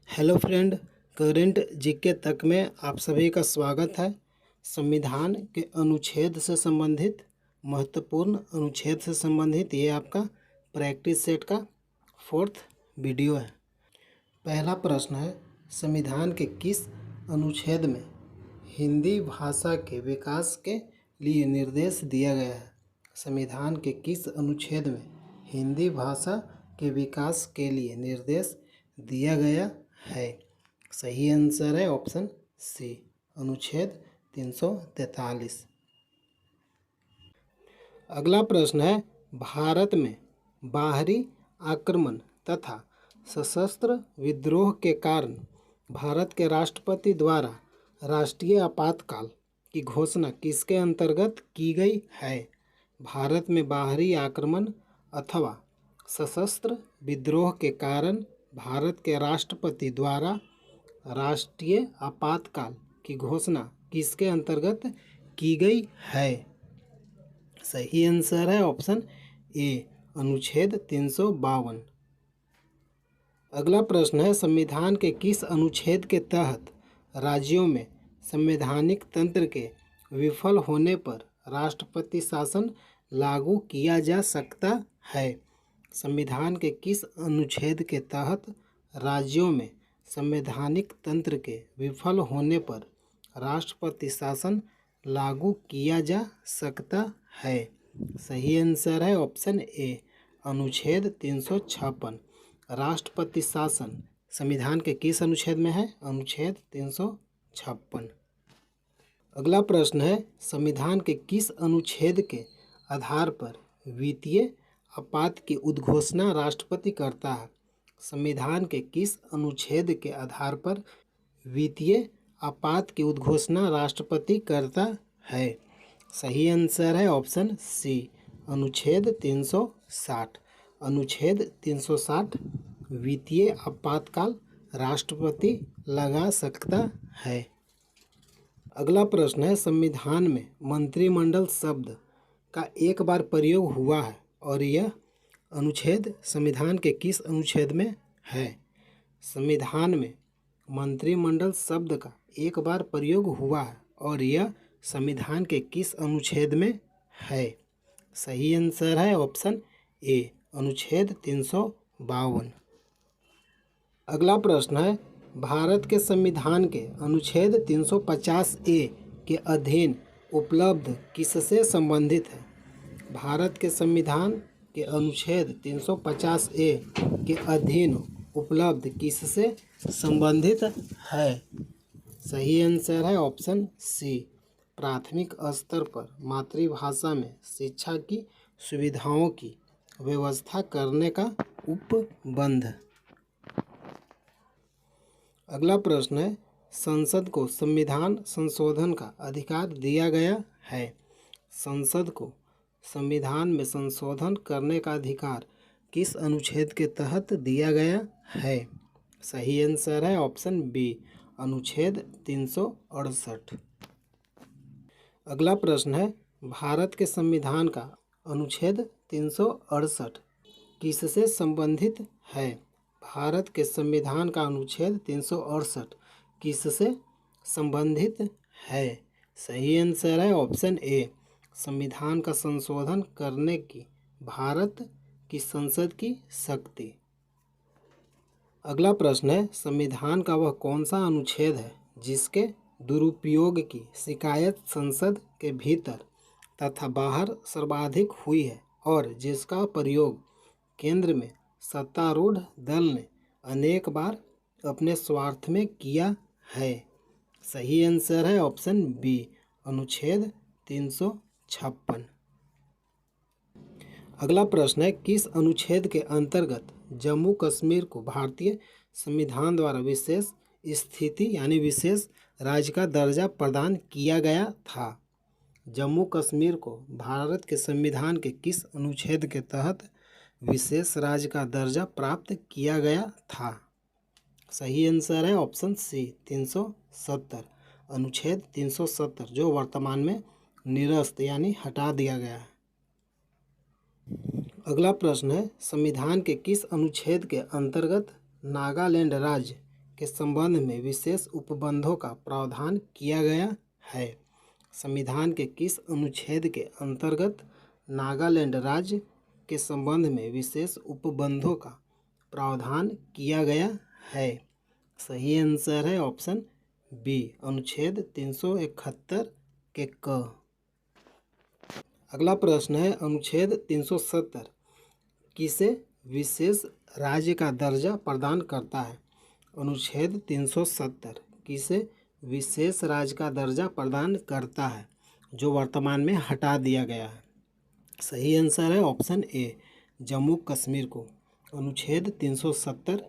Hello friend, current GK तक में आप सभी का स्वागत है। संविधान के अनुच्छेद से संबंधित महत्वपूर्ण अनुच्छेद से संबंधित ये आपका प्रैक्टिस सेट का 4th वीडियो है। पहला प्रश्न है, संविधान के किस अनुच्छेद में हिंदी भाषा के विकास के लिए निर्देश दिया गया है? संविधान के किस अनुच्छेद में हिंदी भाषा के विकास के लिए निर्देश दिया गया है? सही आंसर है ऑप्शन सी, अनुच्छेद 343। अगला प्रश्न है, भारत में बाहरी आक्रमण तथा सशस्त्र विद्रोह के कारण भारत के राष्ट्रपति द्वारा राष्ट्रीय आपातकाल की घोषणा किसके अंतर्गत की गई है? भारत में बाहरी आक्रमण अथवा सशस्त्र विद्रोह के कारण भारत के राष्ट्रपति द्वारा राष्ट्रीय आपातकाल की घोषणा किसके अंतर्गत की गई है? सही आंसर है ऑप्शन ए, अनुच्छेद 352। अगला प्रश्न है, संविधान के किस अनुच्छेद के तहत राज्यों में संवैधानिक तंत्र के विफल होने पर राष्ट्रपति शासन लागू किया जा सकता है? संविधान के किस अनुच्छेद के तहत राज्यों में संवैधानिक तंत्र के विफल होने पर राष्ट्रपति शासन लागू किया जा सकता है? सही आंसर है ऑप्शन ए, अनुच्छेद 356। राष्ट्रपति शासन संविधान के किस अनुच्छेद में है? अनुच्छेद 356। अगला प्रश्न है, संविधान के किस अनुच्छेद के आधार पर वित्तीय आपात की उद्घोषणा राष्ट्रपति करता है? संविधान के किस अनुच्छेद के आधार पर वित्तीय आपात की उद्घोषणा राष्ट्रपति करता है? सही आंसर है ऑप्शन सी, अनुच्छेद 360। अनुच्छेद 360 वित्तीय आपातकाल राष्ट्रपति लगा सकता है। अगला प्रश्न है, संविधान में मंत्रिमंडल शब्द का एक बार प्रयोग हुआ है और यह अनुच्छेद संविधान के किस अनुच्छेद में है? संविधान में मंत्रिमंडल शब्द का एक बार प्रयोग हुआ है और यह संविधान के किस अनुच्छेद में है? सही आंसर है ऑप्शन ए, अनुच्छेद 352। अगला प्रश्न है, भारत के संविधान के अनुच्छेद 350 ए के अधीन उपलब्ध किससे संबंधित है? भारत के संविधान के अनुच्छेद 350 ए के अधीन उपलब्ध किससे संबंधित है? सही आंसर है ऑप्शन सी, प्राथमिक स्तर पर मातृभाषा में शिक्षा की सुविधाओं की व्यवस्था करने का उपबंध। अगला प्रश्न है, संसद को संविधान संशोधन का अधिकार दिया गया है। संसद को संविधान में संशोधन करने का अधिकार किस अनुच्छेद के तहत दिया गया है? सही आंसर है ऑप्शन बी, अनुच्छेद 368। अगला प्रश्न है, भारत के संविधान का अनुच्छेद 368 किससे संबंधित है? भारत के संविधान का अनुच्छेद 368 किससे संबंधित है? सही आंसर है ऑप्शन ए, संविधान का संशोधन करने की भारत की संसद की शक्ति। अगला प्रश्न है, संविधान का वह कौन सा अनुच्छेद है जिसके दुरुपयोग की शिकायत संसद के भीतर तथा बाहर सर्वाधिक हुई है और जिसका प्रयोग केंद्र में सत्तारूढ़ दल ने अनेक बार अपने स्वार्थ में किया है? सही आंसर है ऑप्शन बी, अनुच्छेद 356। अगला प्रश्न है, किस अनुच्छेद के अंतर्गत जम्मू कश्मीर को भारतीय संविधान द्वारा विशेष स्थिति यानी विशेष राज्य का दर्जा प्रदान किया गया था? जम्मू कश्मीर को भारत के संविधान के किस अनुच्छेद के तहत विशेष राज्य का दर्जा प्राप्त किया गया था? सही आंसर है ऑप्शन सी, 370। अनुच्छेद 370 जो वर्तमान में निरस्त यानी हटा दिया गया है। अगला प्रश्न है, संविधान के किस अनुच्छेद के अंतर्गत नागालैंड राज्य के संबंध में विशेष उपबंधों का प्रावधान किया गया है? संविधान के किस अनुच्छेद के अंतर्गत नागालैंड राज्य के संबंध में विशेष उपबंधों का प्रावधान किया गया है? सही आंसर है ऑप्शन बी, अनुच्छेद 371 के क। अगला प्रश्न है, अनुच्छेद 370 किसे विशेष राज्य का दर्जा प्रदान करता है? अनुच्छेद 370 किसे विशेष राज्य का दर्जा प्रदान करता है, जो वर्तमान में हटा दिया गया है? सही आंसर है ऑप्शन ए, जम्मू कश्मीर को। अनुच्छेद 370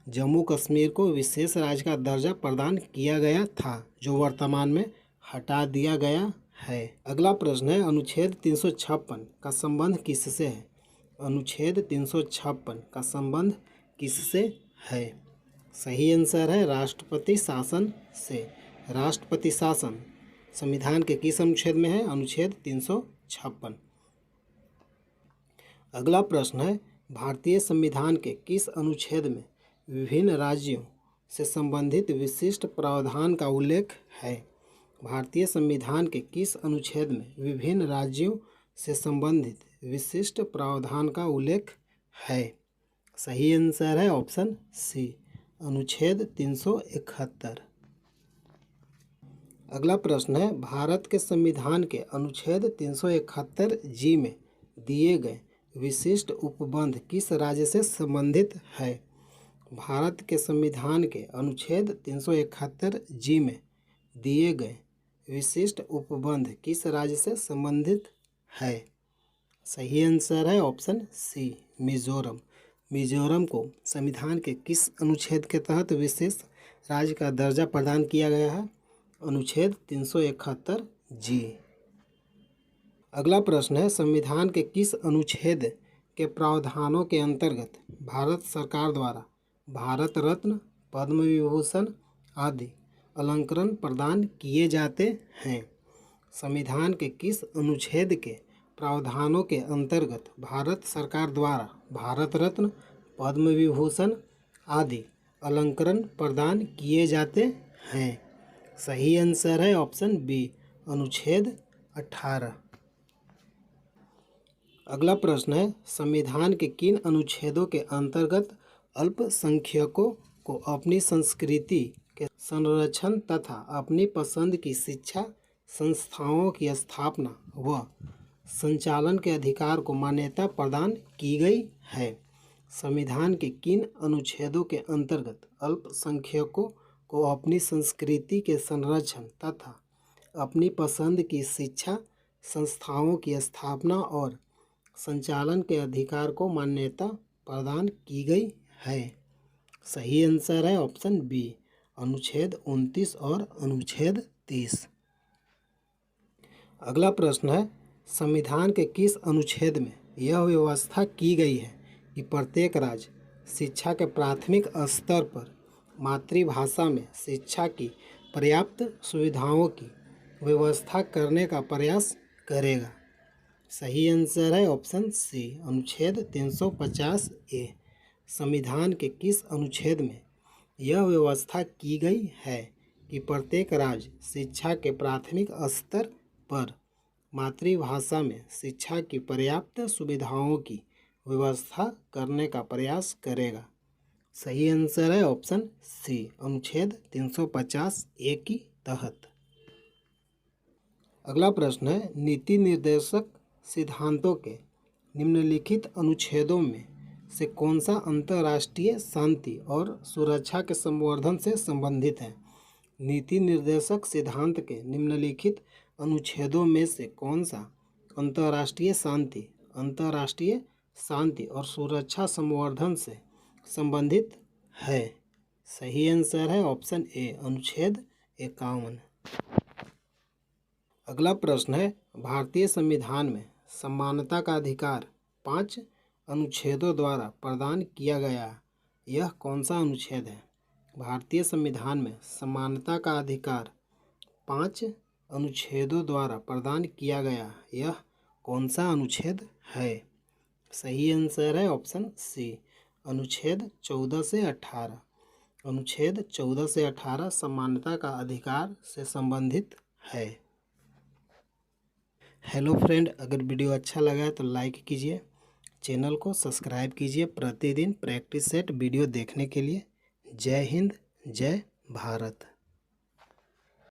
जम्मू कश्मीर को विशेष राज्य का दर्जा प्रदान किया गया था, जो वर्तमान में हटा दिया गया है। अगला प्रश्न है, अनुच्छेद 356 का संबंध किससे है? अनुच्छेद 356 का संबंध किससे है? सही आंसर है राष्ट्रपति शासन से। राष्ट्रपति शासन संविधान के किस अनुच्छेद में है? अनुच्छेद 356। अगला प्रश्न है, भारतीय संविधान के किस अनुच्छेद में विभिन्न राज्यों से संबंधित विशिष्ट प्रावधान का उल्लेख है? भारतीय संविधान के किस अनुच्छेद में विभिन्न राज्यों से संबंधित विशिष्ट प्रावधान का उल्लेख है? सही आंसर है ऑप्शन सी, अनुच्छेद 371। अगला प्रश्न है, भारत के संविधान के अनुच्छेद 371 जी में दिए गए विशिष्ट उपबंध किस राज्य से संबंधित है? भारत के संविधान के अनुच्छेद 371 जी में दिए गए विशिष्ट उपबंध किस राज्य से संबंधित है? सही आंसर है ऑप्शन सी, मिजोरम। मिजोरम को संविधान के किस अनुच्छेद के तहत विशेष राज्य का दर्जा प्रदान किया गया है? अनुच्छेद 371 जी। अगला प्रश्न है, संविधान के किस अनुच्छेद के प्रावधानों के अंतर्गत भारत सरकार द्वारा भारत रत्न, पद्म विभूषण आदि अलंकरण प्रदान किए जाते हैं? संविधान के किस अनुच्छेद के प्रावधानों के अंतर्गत भारत सरकार द्वारा भारत रत्न, पद्म विभूषण आदि अलंकरण प्रदान किए जाते हैं? सही आंसर है ऑप्शन बी, अनुच्छेद 18। अगला प्रश्न है, संविधान के किन अनुच्छेदों के अंतर्गत अल्पसंख्यकों को अपनी संस्कृति के संरक्षण तथा अपनी पसंद की शिक्षा संस्थाओं की स्थापना व संचालन के अधिकार को मान्यता प्रदान की गई है? संविधान के किन अनुच्छेदों के अंतर्गत अल्पसंख्यकों को अपनी संस्कृति के संरक्षण तथा अपनी पसंद की शिक्षा संस्थाओं की स्थापना और संचालन के अधिकार को मान्यता प्रदान की गई है? सही आंसर है ऑप्शन बी, अनुच्छेद 29 और अनुच्छेद 30। अगला प्रश्न है, संविधान के किस अनुच्छेद में यह व्यवस्था की गई है कि प्रत्येक राज्य शिक्षा के प्राथमिक स्तर पर मातृभाषा में शिक्षा की पर्याप्त सुविधाओं की व्यवस्था करने का प्रयास करेगा? सही आंसर है ऑप्शन सी, अनुच्छेद 350 ए। संविधान के किस अनुच्छेद में यह व्यवस्था की गई है कि प्रत्येक राज्य शिक्षा के प्राथमिक स्तर पर मातृभाषा में शिक्षा की पर्याप्त सुविधाओं की व्यवस्था करने का प्रयास करेगा? सही आंसर है ऑप्शन सी, अनुच्छेद 350 ए की तहत। अगला प्रश्न है, नीति निर्देशक सिद्धांतों के निम्नलिखित अनुच्छेदों में से कौन सा अंतर्राष्ट्रीय शांति और सुरक्षा के संवर्धन से संबंधित है? नीति निर्देशक सिद्धांत के निम्नलिखित अनुच्छेदों में से कौन सा अंतर्राष्ट्रीय शांति और सुरक्षा संवर्धन से संबंधित है? सही आंसर है ऑप्शन ए, अनुच्छेद 51। अगला प्रश्न है, भारतीय संविधान में समानता का अधिकार 5 अनुच्छेदों द्वारा प्रदान किया गया है, यह कौन सा अनुच्छेद है? भारतीय संविधान में समानता का अधिकार 5 अनुच्छेदों द्वारा प्रदान किया गया, यह कौन सा अनुच्छेद है? सही आंसर है ऑप्शन सी, अनुच्छेद 14 से 18। अनुच्छेद 14 से 18 समानता का अधिकार से संबंधित है। हेलो फ्रेंड, अगर वीडियो अच्छा लगा है तो लाइक कीजिए, चैनल को सब्सक्राइब कीजिए प्रतिदिन प्रैक्टिस सेट वीडियो देखने के लिए। जय हिंद, जय भारत।